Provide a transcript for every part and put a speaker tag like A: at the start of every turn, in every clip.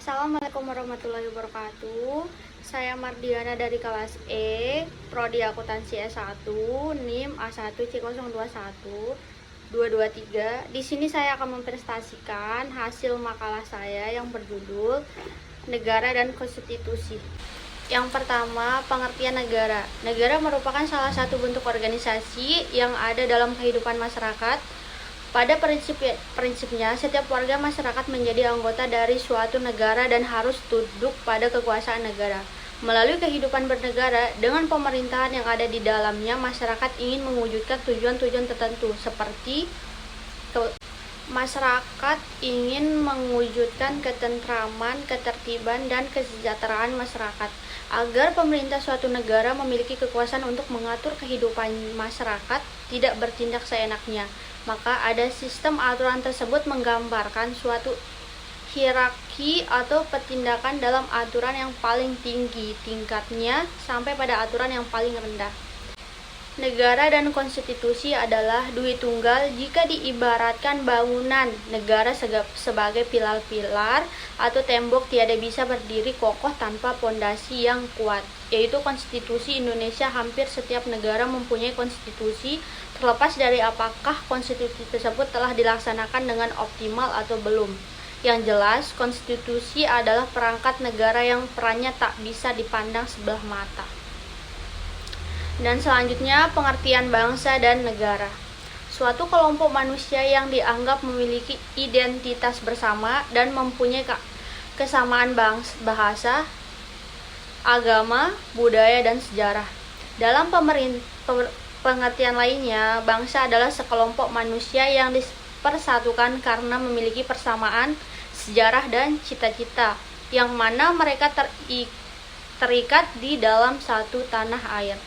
A: Assalamualaikum warahmatullahi wabarakatuh. Saya Mardiana dari kelas E, Prodi Akuntansi S1, NIM A1 C021 223. Di sini saya akan mempresentasikan hasil makalah saya yang berjudul Negara dan Konstitusi. Yang pertama, pengertian negara. Negara merupakan salah satu bentuk organisasi yang ada dalam kehidupan masyarakat. Pada prinsipnya, setiap warga masyarakat menjadi anggota dari suatu negara dan harus tunduk pada kekuasaan negara. Melalui kehidupan bernegara, dengan pemerintahan yang ada di dalamnya, masyarakat ingin mewujudkan tujuan-tujuan tertentu, seperti masyarakat ingin mewujudkan ketentraman, ketertiban, dan kesejahteraan masyarakat. Agar pemerintah suatu negara memiliki kekuasaan untuk mengatur kehidupan masyarakat, tidak bertindak seenaknya, maka ada sistem aturan tersebut menggambarkan suatu hierarki atau pertindakan dalam aturan yang paling tinggi tingkatnya sampai pada aturan yang paling rendah. Negara dan konstitusi adalah duit tunggal jika diibaratkan bangunan negara sebagai pilar-pilar atau tembok tiada bisa berdiri kokoh tanpa pondasi yang kuat, yaitu konstitusi Indonesia. Hampir setiap negara mempunyai konstitusi, terlepas dari apakah konstitusi tersebut telah dilaksanakan dengan optimal atau belum. Yang jelas, konstitusi adalah perangkat negara yang perannya tak bisa dipandang sebelah mata. Dan selanjutnya, pengertian bangsa dan negara. Suatu kelompok manusia yang dianggap memiliki identitas bersama dan mempunyai kesamaan bahasa, agama, budaya, dan sejarah. Dalam pengertian lainnya, bangsa adalah sekelompok manusia yang dipersatukan karena memiliki persamaan sejarah dan cita-cita, yang mana mereka terikat di dalam satu tanah air.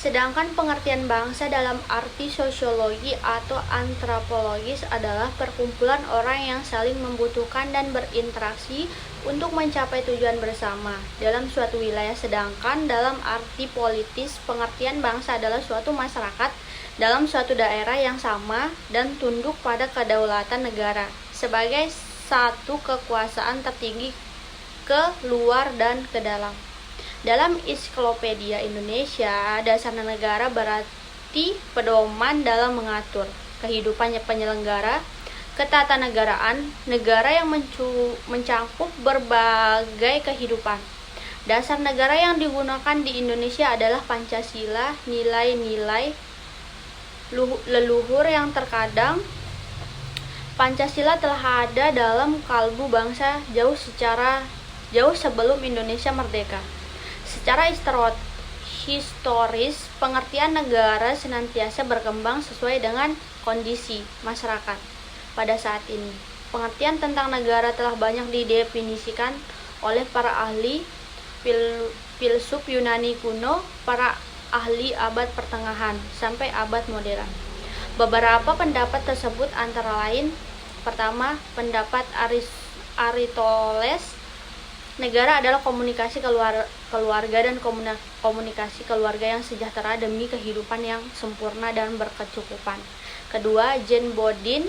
A: Sedangkan pengertian bangsa dalam arti sosiologi atau antropologis adalah perkumpulan orang yang saling membutuhkan dan berinteraksi untuk mencapai tujuan bersama dalam suatu wilayah. Sedangkan dalam arti politis, pengertian bangsa adalah suatu masyarakat dalam suatu daerah yang sama dan tunduk pada kedaulatan negara sebagai satu kekuasaan tertinggi ke luar dan ke dalam. Dalam Ensiklopedia Indonesia, dasar negara berarti pedoman dalam mengatur kehidupan penyelenggara ketatanegaraan negara yang mencakup berbagai kehidupan. Dasar negara yang digunakan di Indonesia adalah Pancasila, nilai-nilai leluhur yang terkadang Pancasila telah ada dalam kalbu bangsa jauh sebelum Indonesia merdeka. Secara historis, pengertian negara senantiasa berkembang sesuai dengan kondisi masyarakat pada saat ini. Pengertian tentang negara telah banyak didefinisikan oleh para ahli filsuf Yunani kuno, para ahli abad pertengahan, sampai abad modern. Beberapa pendapat tersebut antara lain: pertama, pendapat Aristoteles, negara adalah komunikasi keluarga dan komunikasi keluarga yang sejahtera demi kehidupan yang sempurna dan berkecukupan. Kedua, Jean Bodin,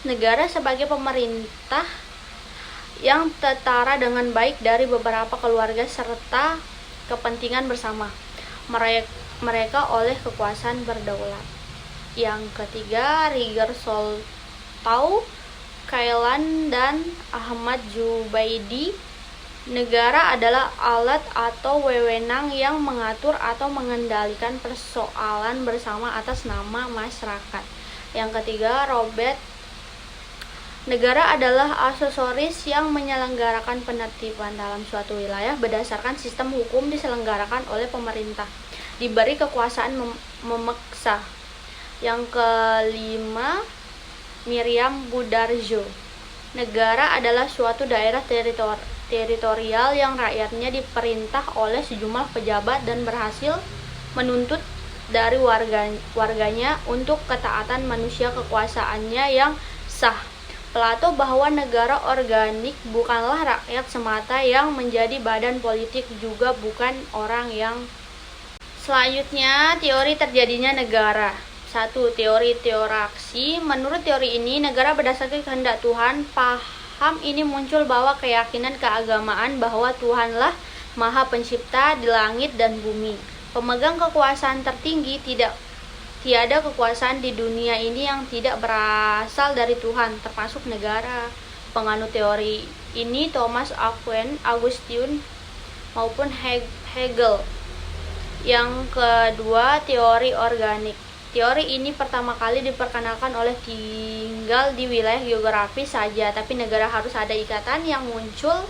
A: negara sebagai pemerintah yang setara dengan baik dari beberapa keluarga serta kepentingan bersama mereka oleh kekuasaan berdaulat. Yang ketiga, Roger Soltau, Kailan, dan Ahmad Zubaidi, negara adalah alat atau wewenang yang mengatur atau mengendalikan persoalan bersama atas nama masyarakat. Yang ketiga, Robert, negara adalah aksesoris yang menyelenggarakan penertiban dalam suatu wilayah berdasarkan sistem hukum diselenggarakan oleh pemerintah, diberi kekuasaan memaksa. Yang kelima, Miriam Budarjo, negara adalah suatu daerah teritorial yang rakyatnya diperintah oleh sejumlah pejabat dan berhasil menuntut dari warganya untuk ketaatan manusia kekuasaannya yang sah. Plato bahwa negara organik bukanlah rakyat semata yang menjadi badan politik, juga bukan orang yang. Selanjutnya, teori terjadinya negara. 1. Teori teokrasi. Menurut teori ini, negara berdasarkan kehendak Tuhan, paham ini muncul bahwa keyakinan keagamaan bahwa Tuhanlah Maha Pencipta di langit dan bumi. Pemegang kekuasaan tertinggi tiada kekuasaan di dunia ini yang tidak berasal dari Tuhan, termasuk negara. Penganut teori ini Thomas Augustine maupun Hegel. Yang kedua, teori organik. Teori ini pertama kali diperkenalkan oleh tinggal di wilayah geografis saja, tapi negara harus ada ikatan yang muncul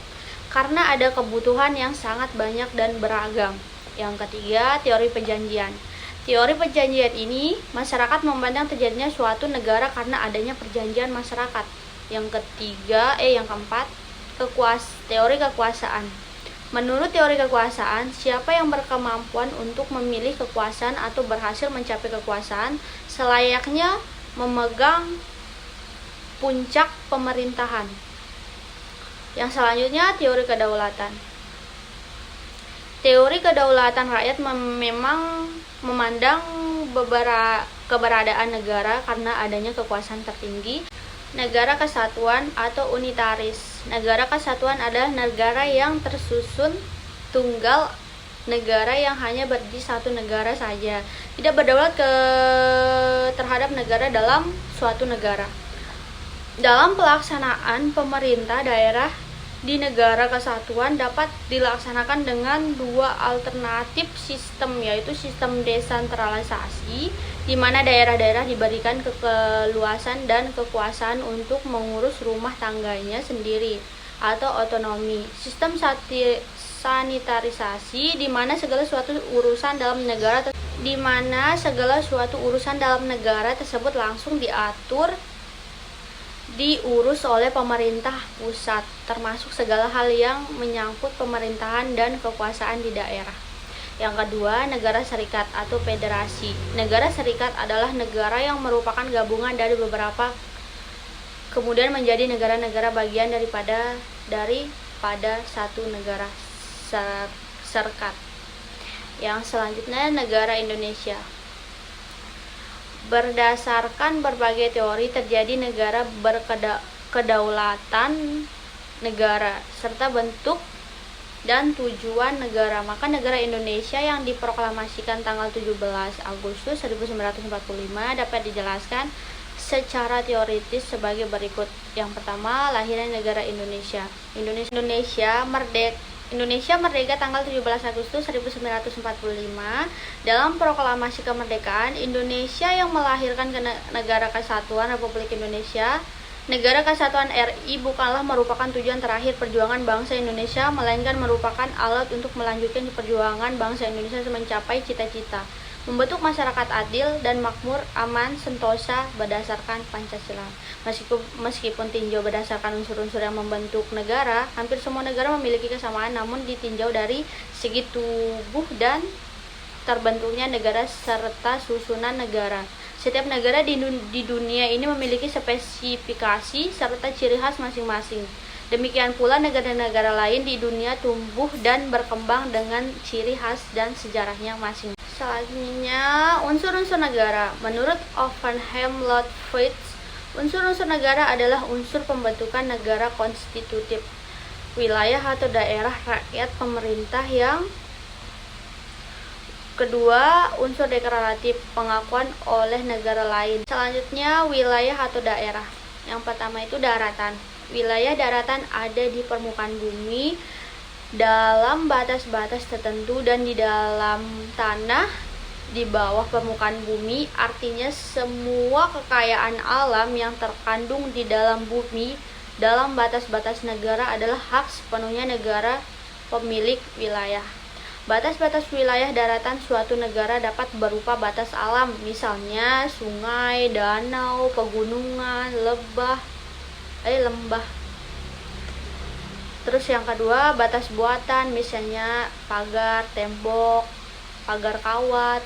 A: karena ada kebutuhan yang sangat banyak dan beragam. Yang ketiga, teori perjanjian. Teori perjanjian ini, masyarakat memandang terjadinya suatu negara karena adanya perjanjian masyarakat. Yang keempat, teori kekuasaan. Menurut teori kekuasaan, siapa yang berkemampuan untuk memilih kekuasaan atau berhasil mencapai kekuasaan selayaknya memegang puncak pemerintahan. Yang selanjutnya, teori kedaulatan. Teori kedaulatan rakyat memang memandang keberadaan negara karena adanya kekuasaan tertinggi. Negara kesatuan atau unitaris. Negara kesatuan adalah negara yang tersusun tunggal, negara yang hanya berdiri satu negara saja, tidak berdaulat terhadap negara dalam suatu negara. Dalam pelaksanaan pemerintah daerah di negara kesatuan dapat dilaksanakan dengan dua alternatif sistem, yaitu sistem desentralisasi di mana daerah-daerah diberikan keluasan dan kekuasaan untuk mengurus rumah tangganya sendiri atau otonomi. Sistem sanitarisasi di mana segala suatu urusan dalam negara tersebut langsung diurus oleh pemerintah pusat, termasuk segala hal yang menyangkut pemerintahan dan kekuasaan di daerah. Yang kedua, negara serikat atau federasi. Negara serikat adalah negara yang merupakan gabungan dari beberapa kemudian menjadi negara-negara bagian daripada satu negara serikat. Yang selanjutnya, negara Indonesia. Berdasarkan berbagai teori, terjadi negara berkedaulatan negara serta bentuk dan tujuan negara. Maka negara Indonesia yang diproklamasikan tanggal 17 Agustus 1945 dapat dijelaskan secara teoritis sebagai berikut. Yang pertama, lahirnya negara Indonesia. Indonesia merdeka tanggal 17 Agustus 1945. Dalam proklamasi kemerdekaan, Indonesia yang melahirkan Negara Kesatuan Republik Indonesia. Negara Kesatuan RI bukanlah merupakan tujuan terakhir perjuangan bangsa Indonesia, melainkan merupakan alat untuk melanjutkan perjuangan bangsa Indonesia mencapai cita-cita membentuk masyarakat adil dan makmur, aman, sentosa berdasarkan Pancasila. Meskipun tinjau berdasarkan unsur-unsur yang membentuk negara, hampir semua negara memiliki kesamaan, namun ditinjau dari segi tubuh dan terbentuknya negara serta susunan negara. Setiap negara di dunia ini memiliki spesifikasi serta ciri khas masing-masing. Demikian pula negara-negara lain di dunia tumbuh dan berkembang dengan ciri khas dan sejarahnya masing-masing. Selanjutnya, unsur-unsur negara. Menurut Oppenheim Lodewijk, unsur-unsur negara adalah unsur pembentukan negara konstitutif, wilayah atau daerah rakyat pemerintah. Yang kedua, unsur deklaratif, pengakuan oleh negara lain. Selanjutnya, wilayah atau daerah. Yang pertama itu daratan. Wilayah daratan ada di permukaan bumi dalam batas-batas tertentu dan di dalam tanah di bawah permukaan bumi, artinya semua kekayaan alam yang terkandung di dalam bumi dalam batas-batas negara adalah hak sepenuhnya negara pemilik wilayah. Batas-batas wilayah daratan suatu negara dapat berupa batas alam, misalnya sungai, danau, pegunungan, lembah. Terus yang kedua, batas buatan, misalnya pagar, tembok, pagar kawat,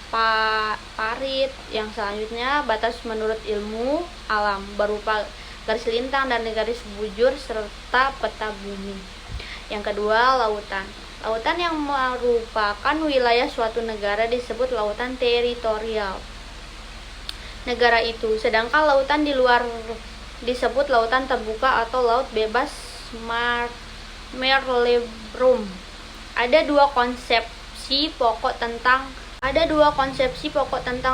A: parit. Yang selanjutnya, batas menurut ilmu alam berupa garis lintang dan garis bujur serta peta bumi. Yang kedua, lautan. Lautan yang merupakan wilayah suatu negara disebut lautan teritorial negara itu. Sedangkan lautan di luar disebut lautan terbuka atau laut bebas Merlebrun. Ada dua konsepsi pokok tentang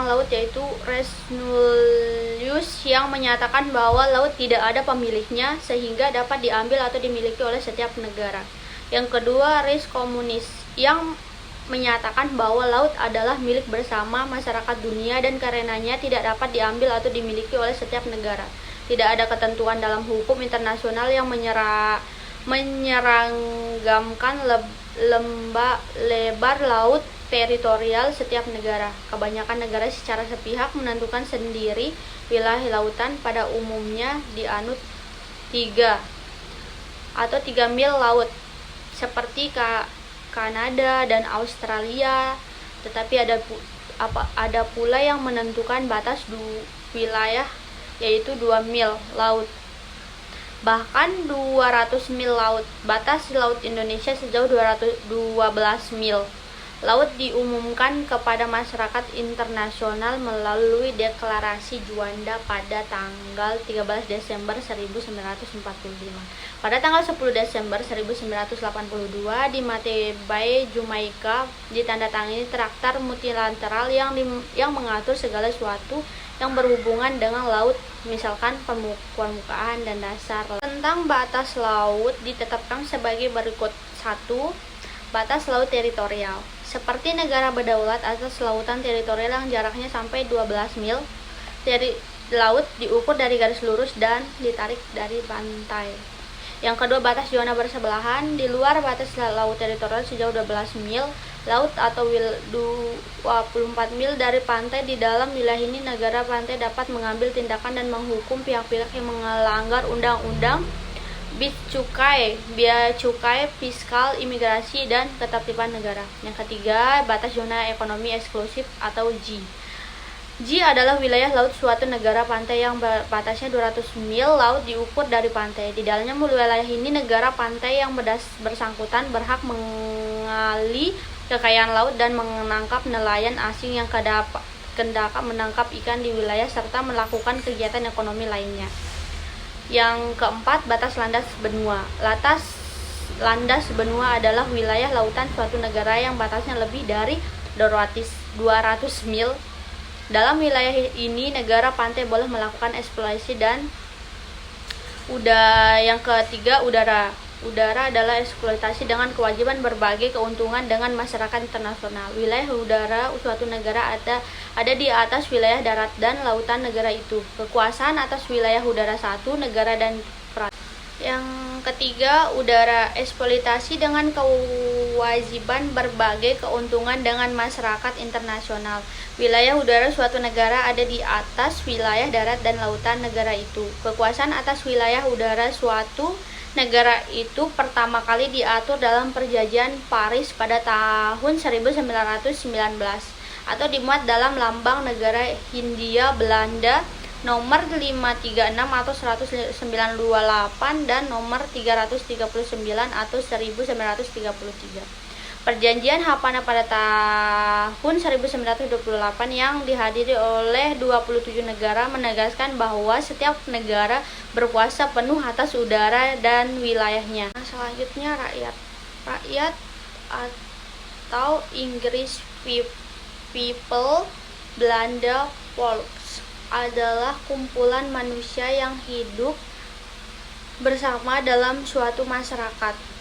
A: laut, yaitu Resnullius yang menyatakan bahwa laut tidak ada pemiliknya sehingga dapat diambil atau dimiliki oleh setiap negara. Yang kedua, Res Communis yang menyatakan bahwa laut adalah milik bersama masyarakat dunia dan karenanya tidak dapat diambil atau dimiliki oleh setiap negara. Tidak ada ketentuan dalam hukum internasional yang menyeranggamkan lebar laut teritorial setiap negara. Kebanyakan negara secara sepihak menentukan sendiri wilayah lautan, pada umumnya dianut 3 mil laut seperti Kanada dan Australia, tetapi ada pula yang menentukan batas wilayah yaitu 2 mil laut, bahkan 200 mil laut. Batas laut Indonesia sejauh 12 mil. Laut diumumkan kepada masyarakat internasional melalui Deklarasi Juanda pada tanggal 13 Desember 1945. Pada tanggal 10 Desember 1982 di Matebe Bay, Jamaika, ditandatangani Traktat Multilateral yang mengatur segala sesuatu yang berhubungan dengan laut, misalkan permukaan dan dasar. Tentang batas laut ditetapkan sebagai berikut. 1. Batas laut teritorial. Seperti negara berdaulat atas lautan teritorial yang jaraknya sampai 12 mil, laut diukur dari garis lurus dan ditarik dari pantai. Yang kedua, batas zona bersebelahan. Di luar batas laut teritorial sejauh 12 mil laut atau 24 mil dari pantai, di dalam wilayah ini negara pantai dapat mengambil tindakan dan menghukum pihak-pihak yang melanggar undang-undang, biaya cukai, fiskal, imigrasi, dan ketertiban negara. Yang ketiga, batas zona ekonomi eksklusif atau G. G adalah wilayah laut suatu negara pantai yang batasnya 200 mil laut diukur dari pantai. Di dalamnya wilayah ini negara pantai yang bersangkutan berhak mengali kekayaan laut dan menangkap nelayan asing yang hendak menangkap ikan di wilayah serta melakukan kegiatan ekonomi lainnya. Yang keempat, batas landas benua. Landas benua adalah wilayah lautan suatu negara yang batasnya lebih dari 200 mil. Dalam wilayah ini negara pantai boleh melakukan eksplorasi dan yang ketiga, udara. Udara adalah eksploitasi dengan kewajiban berbagi keuntungan dengan masyarakat internasional. Wilayah udara suatu negara ada di atas wilayah darat dan lautan negara itu. Kekuasaan atas wilayah udara satu negara dan peraturan. Yang ketiga, udara. Eksploitasi dengan kewajiban berbagi keuntungan dengan masyarakat internasional. Wilayah udara suatu negara ada di atas wilayah darat dan lautan negara itu. Kekuasaan atas wilayah udara suatu negara itu pertama kali diatur dalam Perjanjian Paris pada tahun 1919 atau dimuat dalam Lambang Negara Hindia Belanda nomor 536 atau 1928 dan nomor 339 atau 1933. Perjanjian Havana pada tahun 1928 yang dihadiri oleh 27 negara menegaskan bahwa setiap negara berkuasa penuh atas udara dan wilayahnya. Selanjutnya, rakyat atau Inggris people, Belanda volks, adalah kumpulan manusia yang hidup bersama dalam suatu masyarakat.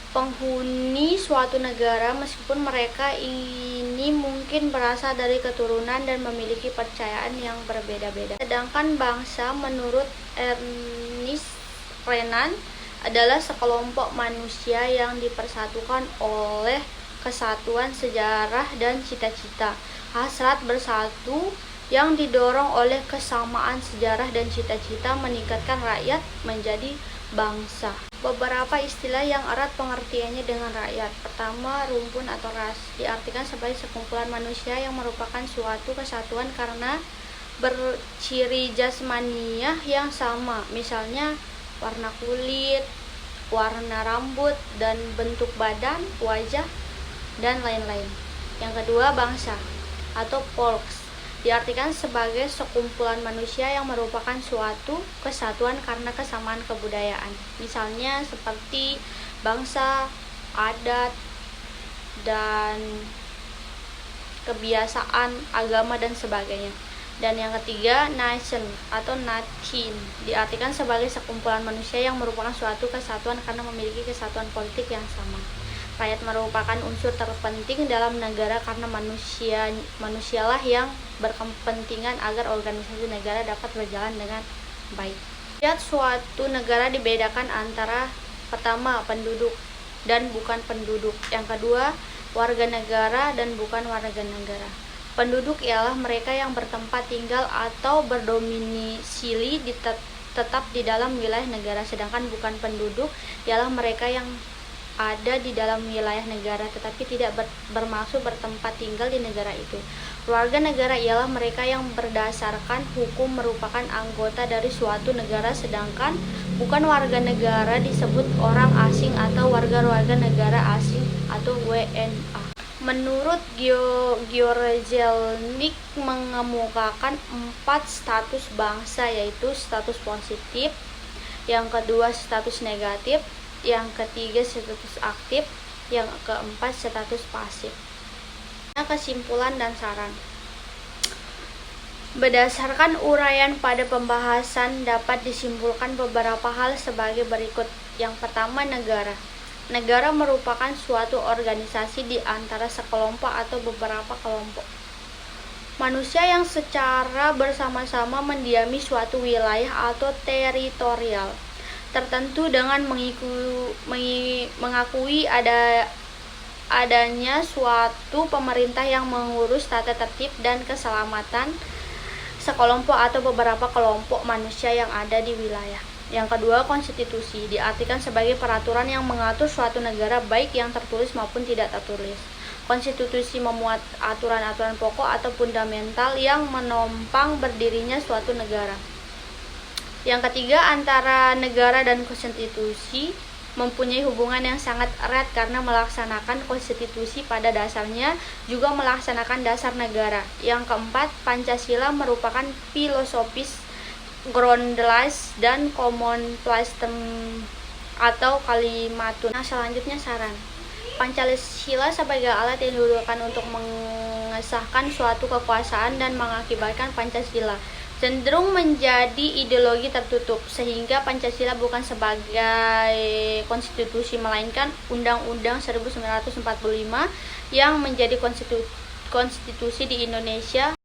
A: Penghuni suatu negara, meskipun mereka ini mungkin berasal dari keturunan dan memiliki percayaan yang berbeda-beda. Sedangkan bangsa menurut Ernest Renan adalah sekelompok manusia yang dipersatukan oleh kesatuan sejarah dan cita-cita. Hasrat bersatu yang didorong oleh kesamaan sejarah dan cita-cita meningkatkan rakyat menjadi bangsa. Beberapa istilah yang erat pengertiannya dengan rakyat. Pertama, rumpun atau ras. Diartikan sebagai sekumpulan manusia yang merupakan suatu kesatuan karena berciri jasmaniah yang sama. Misalnya warna kulit, warna rambut, dan bentuk badan, wajah, dan lain-lain. Yang kedua, bangsa atau volks. diartikan sebagai sekumpulan manusia yang merupakan suatu kesatuan karena kesamaan kebudayaan. Misalnya seperti bangsa, adat, dan kebiasaan, agama, dan sebagainya. Dan yang ketiga, nation atau natin diartikan sebagai sekumpulan manusia yang merupakan suatu kesatuan karena memiliki kesatuan politik yang sama. Rakyat merupakan unsur terpenting dalam negara karena manusialah yang berkepentingan agar organisasi negara dapat berjalan dengan baik. Lihat suatu negara dibedakan antara pertama, penduduk dan bukan penduduk. Yang kedua, warga negara dan bukan warga negara. Penduduk ialah mereka yang bertempat tinggal atau berdomisili tetap di dalam wilayah negara, sedangkan bukan penduduk ialah mereka yang ada di dalam wilayah negara tetapi tidak bermaksud bertempat tinggal di negara itu. Warga negara ialah mereka yang berdasarkan hukum merupakan anggota dari suatu negara, sedangkan bukan warga negara disebut orang asing atau warga negara asing atau WNA. Menurut Gyorzelnik mengemukakan 4 status bangsa, yaitu status positif, yang kedua status negatif, yang ketiga status aktif, yang keempat status pasif. Kesimpulan dan saran. Berdasarkan uraian pada pembahasan dapat disimpulkan beberapa hal sebagai berikut. Yang pertama, negara. Negara merupakan suatu organisasi di antara sekelompok atau beberapa kelompok manusia yang secara bersama-sama mendiami suatu wilayah atau teritorial tertentu dengan mengakui adanya suatu pemerintah yang mengurus tata tertib dan keselamatan sekelompok atau beberapa kelompok manusia yang ada di wilayah. Yang kedua, konstitusi diartikan sebagai peraturan yang mengatur suatu negara baik yang tertulis maupun tidak tertulis. Konstitusi memuat aturan-aturan pokok atau fundamental yang menopang berdirinya suatu negara. Yang ketiga, antara negara dan konstitusi mempunyai hubungan yang sangat erat karena melaksanakan konstitusi pada dasarnya juga melaksanakan dasar negara. Yang keempat, Pancasila merupakan filosofis Grundgesetz dan commonplace atau kalimatun. Selanjutnya saran. Pancasila sebagai alat yang digunakan untuk mengesahkan suatu kekuasaan dan mengakibatkan Pancasila cenderung menjadi ideologi tertutup, sehingga Pancasila bukan sebagai konstitusi melainkan Undang-Undang 1945 yang menjadi konstitusi di Indonesia